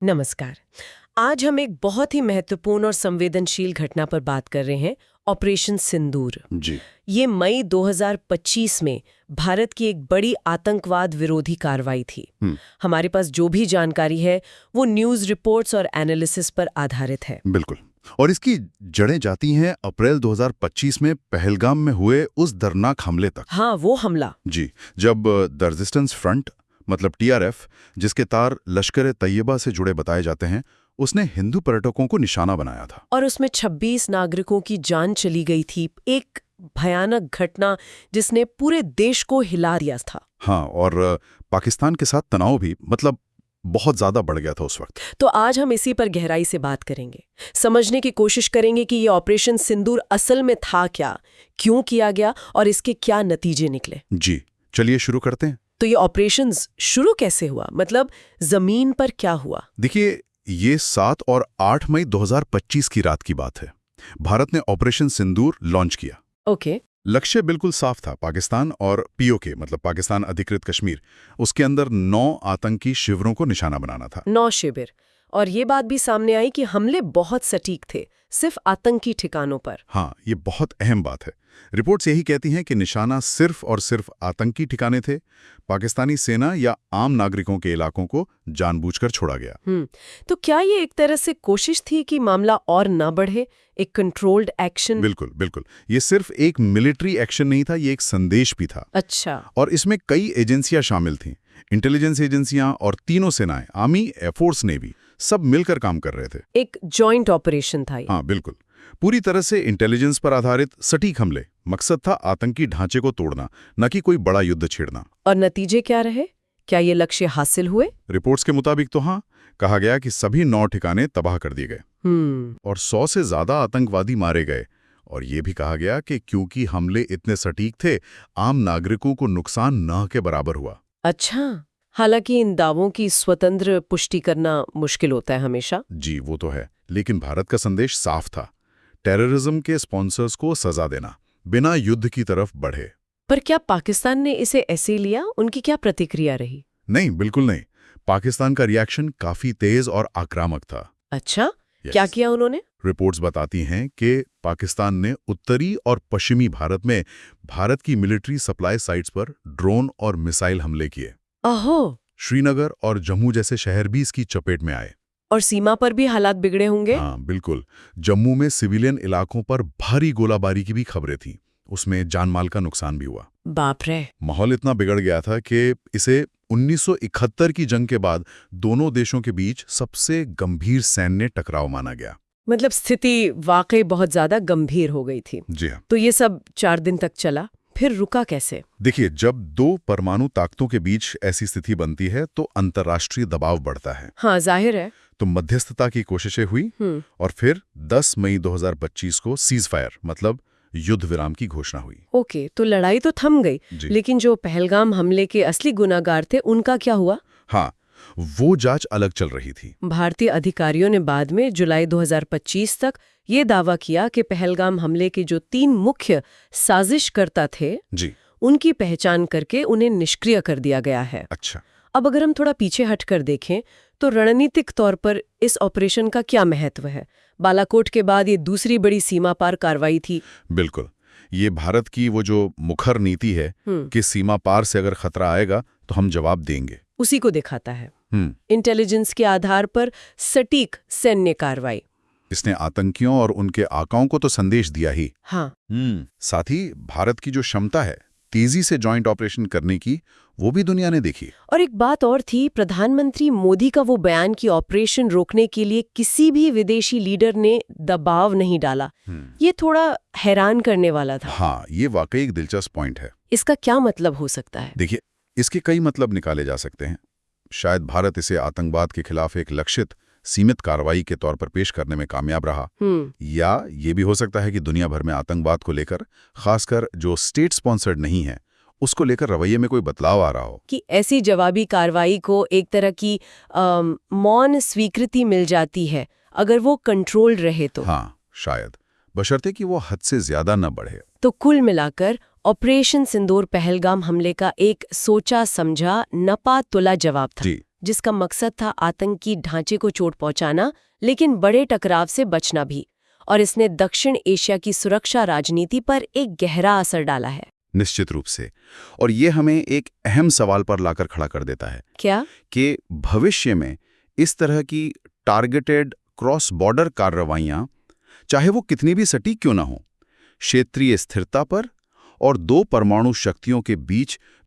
नमस्कार। आज हम एक बहुत ही महत्वपूर्ण और संवेदनशील घटना पर बात कर रहे हैं, ऑपरेशन सिंदूर। जी। ये मई 2025 में भारत की एक बड़ी आतंकवाद विरोधी कार्रवाई थी। हमारे पास जो भी जानकारी है वो न्यूज़ रिपोर्ट्स और एनालिसिस पर आधारित है। बिल्कुल। और इसकी जड़ें जाती हैं अप्रैल 2025 में पहलगाम में हुए उस दर्दनाक हमले तक। हाँ, वो हमला। जी, जब द रेजिस्टेंस फ्रंट मतलब टीआरएफ, जिसके तार लश्कर तैयबा से जुड़े बताए जाते हैं, उसने हिंदू पर्यटकों को निशाना बनाया था। और उसमें 26 नागरिकों की जान चली गई थी। एक भयानक घटना जिसने पूरे देश को हिला दिया था। हाँ, और पाकिस्तान के साथ तनाव भी मतलब बहुत ज्यादा बढ़ गया था उस वक्त। तो आज हम इसी पर गहराई से बात करेंगे, समझने की कोशिश करेंगे कि ये ऑपरेशन सिंदूर असल में था क्या, क्यों किया गया और इसके क्या नतीजे निकले। जी, चलिए शुरू करते हैं। तो ये ऑपरेशन शुरू कैसे हुआ, मतलब जमीन पर क्या हुआ? देखिए, ये 7 और 8 मई 2025 की रात की बात है। भारत ने ऑपरेशन सिंदूर लॉन्च किया। ओके। लक्ष्य बिल्कुल साफ था, पाकिस्तान और पीओके मतलब पाकिस्तान अधिकृत कश्मीर। उसके अंदर 9 आतंकी शिविरों को निशाना बनाना था। 9 शिविर। और ये बात भी सामने आई कि हमले बहुत सटीक थे, सिर्फ आतंकी ठिकानों पर। हाँ, ये बहुत अहम बात है। रिपोर्ट्स यही कहती हैं कि निशाना सिर्फ और सिर्फ आतंकी ठिकाने थे। पाकिस्तानी सेना या आम नागरिकों के इलाकों को जानबूझकर छोड़ा गया। तो क्या ये एक तरह से कोशिश थी कि मामला और ना बढ़े, एक कंट्रोल्ड एक्शन? बिल्कुल बिल्कुल। ये सिर्फ एक मिलिट्री एक्शन नहीं था, ये एक संदेश भी था। अच्छा। और इसमें कई एजेंसियां शामिल थीं, इंटेलिजेंस एजेंसियां और तीनों सेनाएं, आर्मी, एयरफोर्स, नेवी, सब मिलकर काम कर रहे थे। एक जॉइंट ऑपरेशन था ये। हाँ बिल्कुल, पूरी तरह से इंटेलिजेंस पर आधारित सटीक हमले। मकसद था आतंकी ढांचे को तोड़ना, न कि कोई बड़ा युद्ध छेड़ना। और नतीजे क्या रहे? क्या ये लक्ष्य हासिल हुए? रिपोर्ट्स के मुताबिक तो हाँ। कहा गया कि सभी 9 ठिकाने तबाह कर दिए गए और 100 से ज्यादा आतंकवादी मारे गए। और ये भी कहा गया कि क्योंकि हमले इतने सटीक थे, आम नागरिकों को नुकसान न के बराबर हुआ। अच्छा। हालांकि इन दावों की स्वतंत्र पुष्टि करना मुश्किल होता है हमेशा। जी, वो तो है, लेकिन भारत का संदेश साफ था, टेररिज्म के स्पॉन्सर्स को सजा देना, बिना युद्ध की तरफ बढ़े। पर क्या पाकिस्तान ने इसे ऐसे लिया? उनकी क्या प्रतिक्रिया रही? नहीं, बिल्कुल नहीं। पाकिस्तान का रिएक्शन काफी तेज और आक्रामक था। अच्छा, क्या किया उन्होंने? रिपोर्ट्स बताती हैं कि पाकिस्तान ने उत्तरी और पश्चिमी भारत में भारत की मिलिट्री सप्लाई साइट्स पर ड्रोन और मिसाइल हमले किए। अहो। श्रीनगर और जम्मू जैसे शहर भी इसकी चपेट में आए। और सीमा पर भी हालात बिगड़े होंगे? हाँ बिल्कुल। जम्मू में सिविलियन इलाकों पर भारी गोलाबारी की भी खबरें थीं। उसमें जानमाल का नुकसान भी हुआ। बाप रे। माहौल इतना बिगड़ गया था कि इसे 1971 की जंग के बाद दोनों देशों के बीच सबसे गंभीर सैन्य टकराव माना गया। मतलब स्थिति वाकई बहुत ज्यादा गंभीर हो गई थी। जी हाँ। तो ये सब 4 दिन तक चला, फिर रुका कैसे? देखिए, जब 2 परमाणु ताकतों के बीच ऐसी स्थिति बनती है तो अंतर्राष्ट्रीय दबाव बढ़ता है। हाँ, जाहिर है। तो मध्यस्थता की कोशिशें हुई और फिर 10 मई 2025 को सीजफायर मतलब युद्ध विराम की घोषणा हुई। ओके, तो लड़ाई तो थम गई, लेकिन जो पहलगाम हमले के असली गुनाहगार थे उनका क्या हुआ? हाँ, वो जांच अलग चल रही थी। भारतीय अधिकारियों ने बाद में जुलाई 2025 तक ये दावा किया कि पहलगाम हमले के जो 3 मुख्य साजिशकर्ता थे जी, उनकी पहचान करके उन्हें निष्क्रिय कर दिया गया है। अच्छा। अब अगर हम थोड़ा पीछे हटकर देखें तो रणनीतिक तौर पर इस ऑपरेशन का क्या महत्व है? बालाकोट के बाद ये दूसरी बड़ी सीमा पार कार्रवाई थी। बिल्कुल, ये भारत की वो जो मुखर नीति है कि सीमा पार से अगर खतरा आएगा तो हम जवाब देंगे, उसी को दिखाता है। इंटेलिजेंस के आधार पर सटीक सैन्य कार्रवाई। इसने आतंकियों और उनके आकाओं को तो संदेश दिया ही। हाँ। साथ ही भारत की जो क्षमता है तेजी से जॉइंट ऑपरेशन करने की, वो भी दुनिया ने देखी। और एक बात और थी, प्रधानमंत्री मोदी का वो बयान कि ऑपरेशन रोकने के लिए किसी भी विदेशी लीडर ने दबाव नहीं डाला, ये थोड़ा हैरान करने वाला था। हाँ, ये वाकई एक दिलचस्प पॉइंट है। इसका क्या मतलब हो सकता है? देखिए, इसके कई मतलब निकाले जा सकते हैं। शायद भारत इसे आतंकवाद के खिलाफ एक लक्षित सीमित कार्रवाई के तौर पर पेश करने में कामयाब रहा। या ये भी हो सकता है कि दुनिया भर में आतंकवाद को लेकर, खासकर जो स्टेट स्पॉन्सर्ड नहीं है, उसको लेकर रवैये में कोई बदलाव आ रहा हो। कि ऐसी जवाबी कार्रवाई को एक तरह की मौन स्वीकृति मिल जाती है अगर वो कंट्रोल्ड रहे तो। हाँ, शायद, बशर्ते कि वो हद से ज्यादा न बढ़े। तो कुल मिलाकर ऑपरेशन सिंदूर पहलगाम हमले का एक सोचा समझा नपा तुला जवाब था। जी, जिसका मकसद था आतंकी ढांचे को चोट पहुंचाना, लेकिन बड़े टकराव से बचना भी। और इसने दक्षिण एशिया की सुरक्षा राजनीति पर एक गहरा असर डाला है। निश्चित रूप से। और ये हमें एक अहम सवाल पर लाकर खड़ा कर देता है। क्या? कि भविष्य में इस तरह की टारगेटेड क्रॉस बॉर्डर कार्रवाइयां, चाहे वो कितनी भी सटीक क्यों ना हो, क्षेत्रीय स्थिरता पर और दो परमाणु शक्तियों के बीच